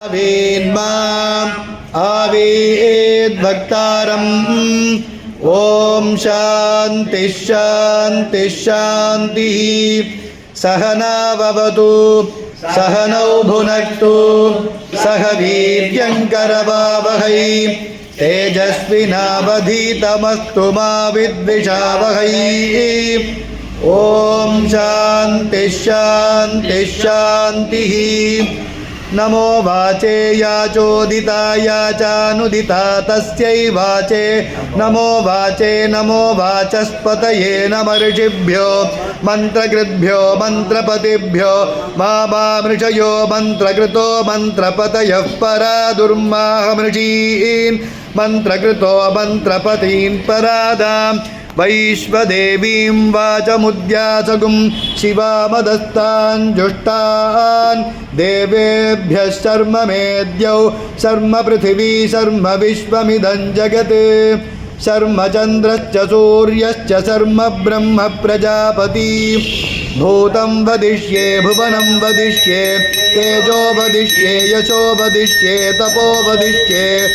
आवेन्माम् आवेद्भक्तारम्। ॐ शान्ति शान्ति शान्तिः। सहना भवतु सहनौ भुनक्तु सह वीर्यङ्करवावहै तेजस्विनावधीतमस्तु मा विद्विषावहै। ॐ शान्ति शान्ति शान्तिः। नमो वाचे याचोदिता याचानुदिता तस्यै वाचे नमो वाचे नमो वाचस्पतये नमर्षिभ्यो मन्त्रकृद्भ्यो मन्त्रपतिभ्यो मामृषयो मन्त्रकृतो मन्त्रपतयः परा दुर्माहमृषीन् मन्त्रकृतो मन्त्रपतीन् परादाम् वैश्वदेवीं वाचमुद्यासगुं शिवामदस्तान् जुष्टान् देवेभ्यः शर्म मेद्यौ शर्म पृथिवी शर्म विश्वमिदं जगत् शर्म चन्द्रश्च सूर्यश्च शर्म ब्रह्म प्रजापति। भूतं वदिष्ये भुवनं वदिष्ये तेजो वदिष्ये यशो वदिष्ये तपो वदिष्ये